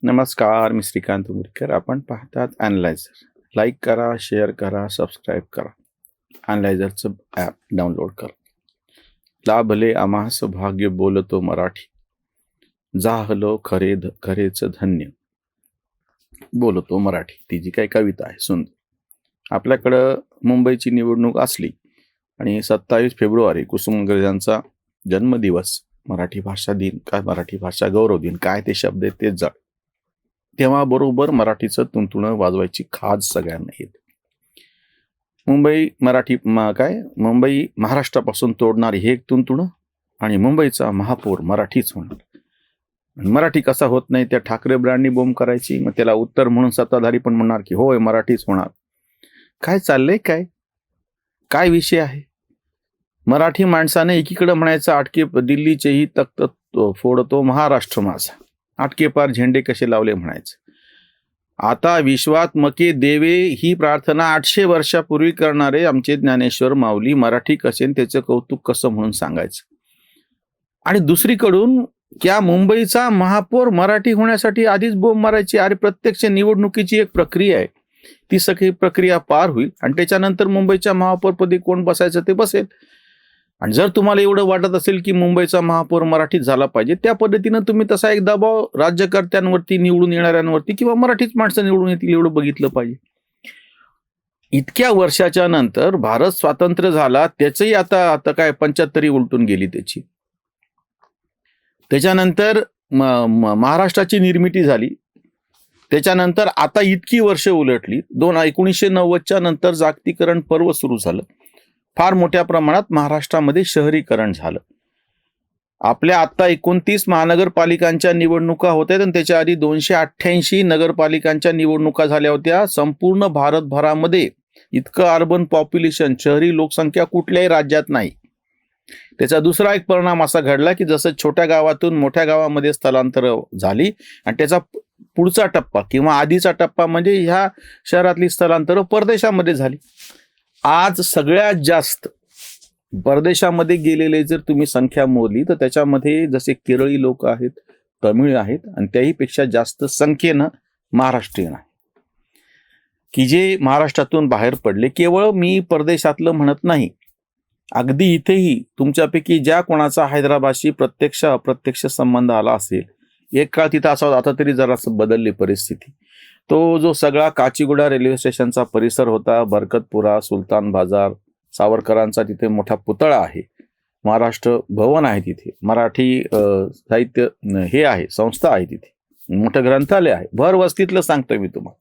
नमस्कार, मी श्रीकांत उमरीकर. आपण पाहतात ॲनलायझर. लाईक करा, शेअर करा, सबस्क्राईब करा. ॲनलायझरचं ॲप डाउनलोड करा. लाभले आम्हास भाग्य बोलतो मराठी, जाहलो खरेच धन्य बोलतो मराठी. ती जी काही कविता आहे सुंदर. आपल्याकडं मुंबईची निवडणूक असली आणि 27 फेब्रुवारी कुसुमाग्रजांचा जन्मदिवस, मराठी भाषा दिन, काय मराठी भाषा गौरव दिन, काय ते शब्द आहेत तेच जाण, तेव्हा बरोबर मराठीचं तुणतुणं वाजवायची खाज सगळ्यांना येते. मुंबई मुंबई महाराष्ट्रापासून तोडणारी हे एक तुणतुणं, आणि मुंबईचा महापौर मराठीच होणार. मराठी कसा होत नाही त्या ठाकरे ब्रँडनी बोंब करायची, मग त्याला उत्तर म्हणून सत्ताधारी पण म्हणणार की होय मराठीच होणार. काय चाललंय, काय विषय आहे? मराठी माणसाने एकीकडे म्हणायचं आटके दिल्लीचेही तख्त फोडतो महाराष्ट्र माझा, आटके पार झेंडे कसे लावले म्हणायचं. आता विश्वात मके देवे ही प्रार्थना 800 वर्षापूर्वी करणारे आमचे ज्ञानेश्वर माऊली मराठी कसे त्याचं कौतुक कसं म्हणून सांगायचं. आणि दुसरीकडून त्या मुंबईचा महापौर मराठी होण्यासाठी आधीच बोंब मारायची. अरे प्रत्यक्ष निवडणुकीची एक प्रक्रिया आहे, ती सगळी प्रक्रिया पार होईल आणि त्याच्यानंतर मुंबईच्या महापौरपदी कोण बसायचं ते बसेल. आणि जर तुम्हाला एवढं वाटत असेल की मुंबईचा महापौर मराठीत झाला पाहिजे, त्या पद्धतीनं तुम्ही तसा एक दबाव राज्यकर्त्यांवरती, निवडून येणाऱ्यांवरती किंवा मराठीच माणसं निवडून येतील एवढं बघितलं पाहिजे. इतक्या वर्षाच्या नंतर भारत स्वातंत्र्य झाला, त्याचंही आता काय 75 उलटून गेली त्याची. त्याच्यानंतर महाराष्ट्राची निर्मिती झाली. त्याच्यानंतर आता इतकी वर्ष उलटली. 1990च्या नंतर जागतिकीकरण पर्व सुरू झालं. फार मोठ्या प्रमाणात महाराष्ट्रामध्ये शहरीकरण झालं. आपल्या आता 29 महानगरपालिकांच्या निवडणुका होत्या आणि त्याच्या आधी 288 नगरपालिकांच्या निवडणुका झाल्या होत्या. संपूर्ण भारतभरामध्ये इतकं अर्बन पॉप्युलेशन, शहरी लोकसंख्या कुठल्याही राज्यात नाही. त्याचा दुसरा एक परिणाम असा घडला की जसं छोट्या गावातून मोठ्या गावामध्ये स्थलांतर झाली आणि त्याचा पुढचा टप्पा किंवा आधीचा टप्पा म्हणजे ह्या शहरातली स्थलांतर परदेशामध्ये झाली. आज सगळ्यात जास्त परदेशामध्ये गेलेले जर तुम्ही संख्या मोजली तर त्याच्यामध्ये जसे केरळी लोक आहेत, तमिळ आहेत आणि त्याहीपेक्षा जास्त संख्येनं महाराष्ट्रीयन आहे की जे महाराष्ट्रातून बाहेर पडले. केवळ मी परदेशातलं म्हणत नाही, अगदी इथेही तुमच्यापैकी ज्या कोणाचा हैदराबादशी प्रत्यक्ष अप्रत्यक्ष संबंध आला असेल, एक काळ तिथं असा, आता तरी जरासं बदलली परिस्थिती. तो जो सगळा काचीगुडा रेल्वे स्टेशनचा परिसर होता, बरकतपुरा, सुलतान बाजार, सावरकरांचा तिथे मोठा पुतळा आहे, महाराष्ट्र भवन आहे तिथे, मराठी साहित्य हे आहे, संस्था आहे तिथे, मोठं ग्रंथालय आहे, भर वस्तीतलं सांगतोय मी तुम्हाला.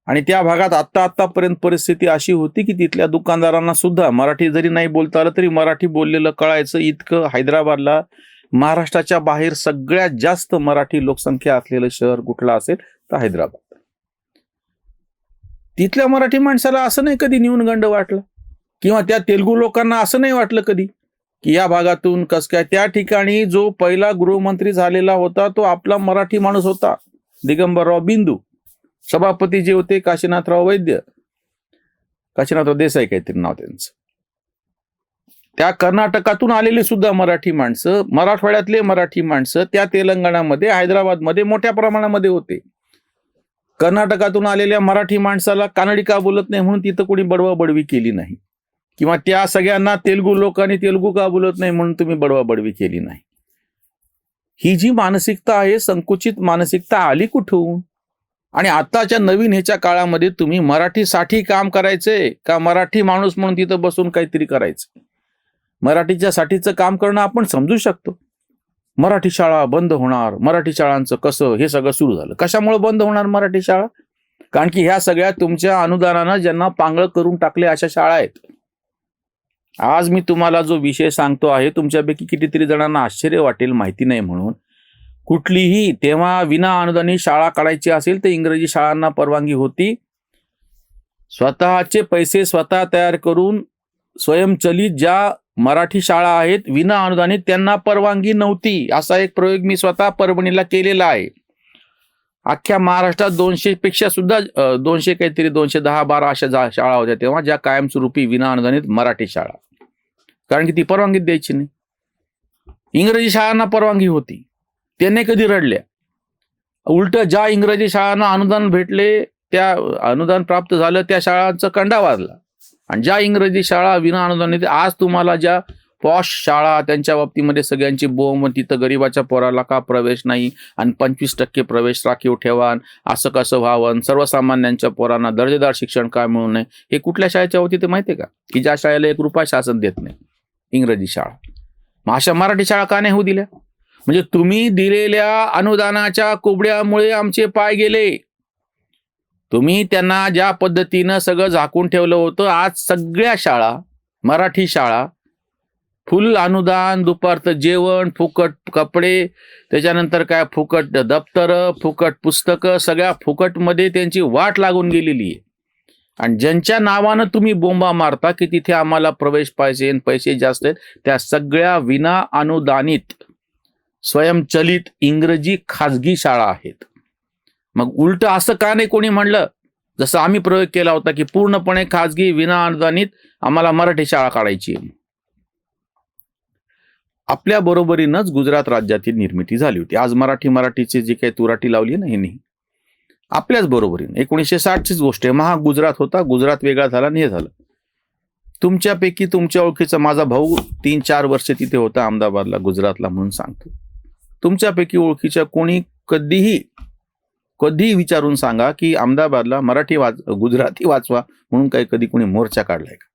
आणि त्या भागात आतापर्यंत परिस्थिती अशी होती की तिथल्या दुकानदारांना सुद्धा मराठी जरी नाही बोलता आलं तरी मराठी बोललेलं कळायचं. इतकं हैदराबादला महाराष्ट्राच्या बाहेर सगळ्यात जास्त मराठी लोकसंख्या असलेलं शहर कुठलं असेल तर हैदराबाद. तिथल्या मराठी माणसाला असं नाही कधी न्यूनगंड वाटलं, किंवा त्या तेलुगू लोकांना असं नाही वाटलं कधी की या भागातून कस काय. त्या ठिकाणी जो पहिला गृहमंत्री झालेला होता तो आपला मराठी माणूस होता, दिगंबरराव बिंदू. सभापती जे होते काशीनाथराव वैद्य, काशीनाथराव देसाई काहीतरी नाव त्यांचं. त्या कर्नाटकातून आलेले सुद्धा मराठी माणसं, मराठवाड्यातले मराठी माणसं त्या तेलंगणामध्ये, हैदराबादमध्ये मोठ्या प्रमाणामध्ये होते. कर्नाटकातून आलेल्या मराठी माणसाला कानडी का बोलत नाही म्हणून तिथं कोणी बडवाबडवी केली नाही, किंवा त्या सगळ्यांना तेलुगू लोकांनी तेलुगू का बोलत नाही म्हणून तुम्ही बडवाबडवी केली नाही. ही जी मानसिकता आहे, संकुचित मानसिकता आली कुठून? आणि आताच्या नवीन ह्याच्या काळामध्ये तुम्ही मराठीसाठी काम करायचंय का मराठी माणूस म्हणून तिथं बसून काहीतरी करायचं? मराठीच्या साठीचं काम करणं आपण समजू शकतो. मराठी शाळा बंद होणार, मराठी शाळांचं कसं, हे सगळं सुरू झालं. कशामुळे बंद होणार मराठी शाळा? कारण की ह्या सगळ्या तुमच्या अनुदानानं ज्यांना पांगळ करून टाकले अशा शाळा आहेत. आज मी तुम्हाला जो विषय सांगतो आहे, तुमच्यापैकी कितीतरी जणांना आश्चर्य वाटेल माहिती नाही म्हणून. कुठलीही तेव्हा विना अनुदानी शाळा काढायची असेल तर इंग्रजी शाळांना परवानगी होती. स्वतःचे पैसे स्वतः तयार करून स्वयंचलित ज्या मराठी शाळा आहेत विना अनुदानित त्यांना परवानगी नव्हती. असा एक प्रयोग मी स्वतः परभणीला केलेला आहे. अख्ख्या महाराष्ट्रात 200 पेक्षा सुद्धा 210-12 अशा शाळा होत्या तेव्हा, ज्या कायमस्वरूपी विना अनुदानित मराठी शाळा. कारण की ती परवानगी द्यायची नाही. इंग्रजी शाळांना परवानगी होती, त्यांनी कधी रडल्या. उलट ज्या इंग्रजी शाळांना अनुदान भेटले, त्या अनुदान प्राप्त झालं त्या शाळांचा कंडा वाजला. आणि ज्या इंग्रजी शाळा विना अनुदानित, आज तुम्हाला ज्या पॉश शाळा त्यांच्या बाबतीमध्ये सगळ्यांची बोंब, तिथं गरीबाच्या पोराला का प्रवेश नाही आणि 25% प्रवेश राखीव ठेवा, असं कसं व्हावं, सर्वसामान्यांच्या पोरांना दर्जेदार शिक्षण काय मिळू नये, हे कुठल्या शाळेच्या बाबतीत माहिती आहे का? की ज्या शाळेला 1 रुपया शासन देत नाही, इंग्रजी शाळा. मग अशा मराठी शाळा का नाही होऊ दिल्या? म्हणजे तुम्ही दिलेल्या अनुदानाच्या कुबड्यामुळे आमचे पाय गेले. तुम्ही त्यांना ज्या पद्धतीनं सगळं झाकून ठेवलं होतं, आज सगळ्या शाळा, मराठी शाळा, फुल अनुदान, दुपारचं जेवण, फुकट कपडे, त्याच्यानंतर काय फुकट दप्तरं, फुकट पुस्तकं, सगळ्या फुकटमध्ये त्यांची वाट लागून गेलेली आहे. आणि ज्यांच्या नावानं तुम्ही बोंबा मारता की तिथे आम्हाला प्रवेश पाहिजे आणि पैसे जास्त आहेत, त्या सगळ्या विना अनुदानित स्वयंचलित इंग्रजी खाजगी शाळा आहेत. मग उलट असं का नाही कोणी म्हणलं, जसं आम्ही प्रयोग केला होता की पूर्णपणे खाजगी विना अनुदानित आम्हाला मराठी शाळा काढायची आहे. आपल्या बरोबरीनंच गुजरात राज्यातील निर्मिती झाली होती. आज मराठीची जी काही तुराटी लावली ना, हे नाही आपल्याच बरोबरीनं 1960चीच गोष्ट आहे. गुजरात होता, गुजरात वेगळा झाला आणि हे झालं. तुमच्यापैकी तुमच्या ओळखीचा माझा भाऊ 3-4 वर्ष तिथे होता अहमदाबादला, गुजरातला, म्हणून सांगतो. तुमच्यापैकी ओळखीच्या कोणी कधी विचारून सांगा की अहमदाबादला गुजराती वाचवा म्हणून कधी कोणी मोर्चा काढलाय का?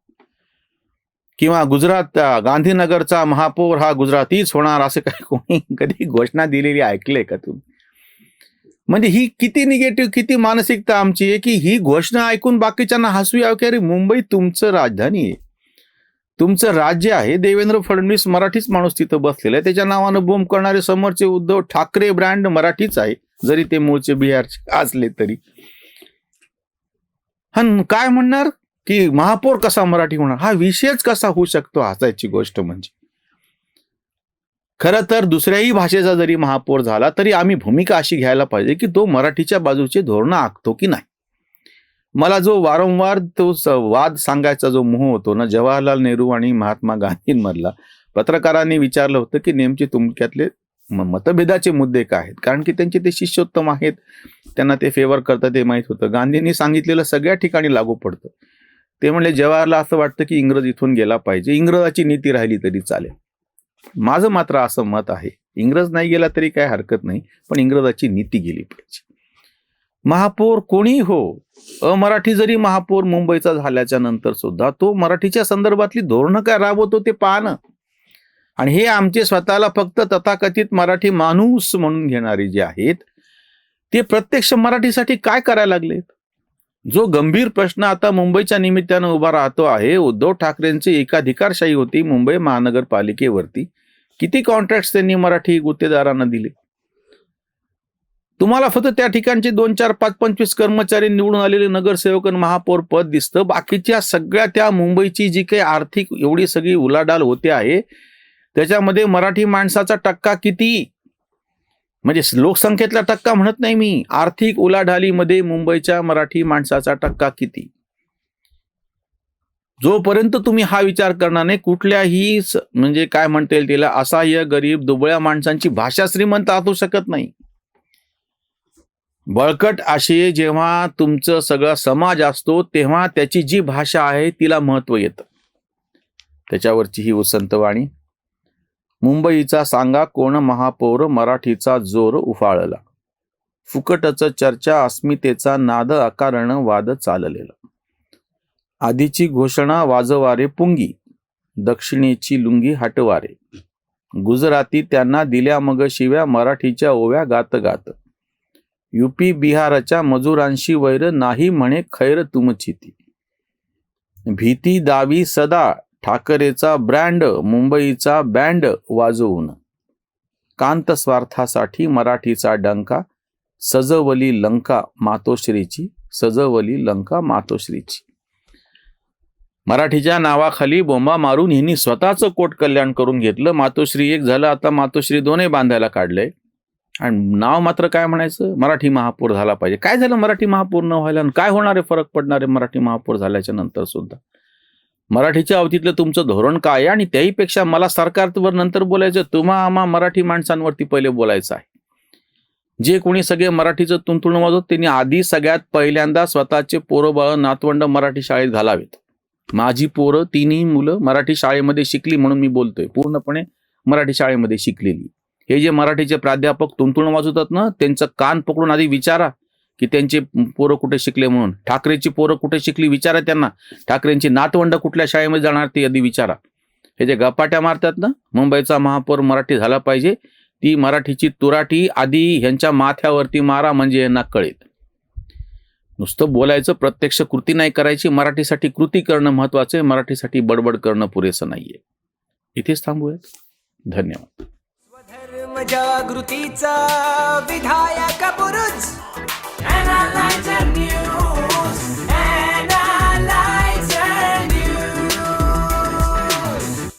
किंवा गुजरात गांधीनगरचा महापौर हा गुजरातीच होणार असं काही कोणी कधी घोषणा दिलेली ऐकलंय का तुम्ही? म्हणजे ही किती निगेटिव्ह, किती मानसिकता आमची आहे की ही घोषणा ऐकून बाकीच्यांना हसू यावं की अरे मुंबई तुमचं राजधानी आहे, तुमचं राज्य आहे. देवेंद्र फडणवीस मराठीच माणूस तिथं बसलेला आहे. त्याच्या नावानं बोंब करणारे समोरचे उद्धव ठाकरे ब्रँड मराठीच आहे, जरी ते मूळचे बिहारचे असले तरी. काय म्हणणार की महापौर कसा मराठी होणार, हा विषयच कसा होऊ शकतो हसायची गोष्ट. म्हणजे खरं तर दुसऱ्याही भाषेचा जरी महापौर झाला तरी आम्ही भूमिका अशी घ्यायला पाहिजे की तो मराठीच्या बाजूचे धोरणं आखतो की नाही. मला जो वारंवार तो वाद सांगायचा जो मोह होतो ना, जवाहरलाल नेहरू आणि महात्मा गांधींमधला, पत्रकारांनी विचारलं होतं की नेमके तुमच्यातले मतभेदाचे मुद्दे काय आहेत, कारण की त्यांचे ते शिष्योत्तम आहेत, त्यांना ते फेवर करतात ते माहीत होतं. गांधींनी सांगितलेलं सगळ्या ठिकाणी लागू पडतं. ते म्हणले जवाहरला असं वाटतं की इंग्रज इथून गेला पाहिजे, इंग्रजाची नीती राहिली तरी चालेल. माझं मात्र असं मत आहे, इंग्रज नाही गेला तरी काय हरकत नाही, पण इंग्रजाची नीती गेली पाहिजे. महापौर कोणी हो, अमराठी जरी महापौर मुंबईचा झाल्याच्या नंतर सुद्धा तो मराठीच्या संदर्भातली धोरणं काय राबवतो ते पाहणं. आणि हे आमचे स्वतःला फक्त तथाकथित मराठी माणूस म्हणून घेणारे जे आहेत ते प्रत्यक्ष मराठीसाठी काय करायला लागलेत. जो गंभीर प्रश्न आता मुंबईच्या निमित्तानं उभा राहतो आहे, उद्धव ठाकरेंची एकाधिकारशाही होती मुंबई महानगरपालिकेवरती, किती कॉन्ट्रॅक्ट त्यांनी मराठी गुत्तेदारांना दिले. तुम्हाला फक्त त्या ठिकाणचे 2, 4, 5, 25 कर्मचारी निवडून आलेले नगरसेवक आणि महापौर पद दिसतं. बाकीच्या सगळ्या त्या मुंबईची जी काही आर्थिक एवढी सगळी उलाढाल होते आहे त्याच्यामध्ये मराठी माणसाचा टक्का किती, म्हणजे लोकसंख्येतला टक्का म्हणत नाही मी, आर्थिक उलाढालीमध्ये मुंबईच्या मराठी माणसाचा टक्का किती. जोपर्यंत तुम्ही हा विचार करणार नाही, कुठल्याही म्हणजे काय म्हणता येईल त्याला, असहाय्य गरीब दुबळ्या माणसांची भाषा श्रीमंत असू शकत नाही. बळकट असे जेव्हा तुमचं सगळा समाज असतो तेव्हा त्याची जी भाषा आहे तिला महत्व येतं. त्याच्यावरची ही उसंतवाणी. मुंबईचा सांगा कोण महापौर, मराठीचा जोर उफाळला, फुकटच चर्चा, अस्मितेचा नाद, अकारण वाद चाललेला. आधीची घोषणा वाजवारे पुंगी, दक्षिणेची लुंगी हटवारे. गुजराती त्यांना दिल्या मग शिव्या, मराठीच्या ओव्या गात गात. युपी बिहारच्या मजुरांशी वैर, नाही म्हणे खैर तुमची ती. भीती दावी सदा, ठाकरेचा ब्रँड, मुंबईचा बँड वाजवून. कांत स्वार्थासाठी मराठीचा डंका, सजवली लंका मातोश्रीची, सजवली लंका मातोश्रीची. मराठीच्या नावाखाली बोंबा मारून हिनी स्वतःचं कोट कल्याण करून घेतलं. मातोश्री 1 झालं, आता मातोश्री 2 बांधायला काढलंय. आणि नाव मात्र काय म्हणायचं, मराठी महापौर झाला पाहिजे. काय झालं मराठी महापौर न व्हायला, काय होणारे फरक पडणारे मराठी महापौर झाल्याच्या नंतर सुद्धा. मराठीच्या अवतीतलं तुमचं धोरण काय आहे, आणि त्याहीपेक्षा मला सरकारवर नंतर बोलायचं, तुम्हा आम्हा मराठी माणसांवरती पहिले बोलायचं आहे. जे कोणी सगळे मराठीचं तुंतुण वाजवत त्यांनी आधी सगळ्यात पहिल्यांदा स्वतःचे पोरं बाळ नातवंड मराठी शाळेत घालावेत. माझी पोरं तिन्ही मुलं मराठी शाळेमध्ये शिकली म्हणून मी बोलतोय, पूर्णपणे मराठी शाळेमध्ये शिकलेली. हे जे मराठीचे प्राध्यापक तुंतुण वाजवतात ना, त्यांचं कान पकडून आधी विचारा की त्यांचे पोरं कुठे शिकले म्हणून. ठाकरेची पोरं कुठे शिकली विचारा त्यांना. ठाकरेंची नातवंड कुठल्या शाळेमध्ये जाणार ते आधी विचारा. हे जे गपाट्या मारतात ना, मुंबईचा महापौर मराठी झाला पाहिजे, ती मराठीची तुराठी आधी ह्यांच्या माथ्यावरती मारा म्हणजे यांना कळेल. नुसतं बोलायचं, प्रत्यक्ष कृती नाही करायची. मराठीसाठी कृती करणं महत्वाचं आहे, मराठीसाठी बडबड करणं पुरेसं नाहीये. इथेच थांबूयात. धन्यवाद. स्वधर्म जागृतीचा विधायक बुरुज Analyzer News.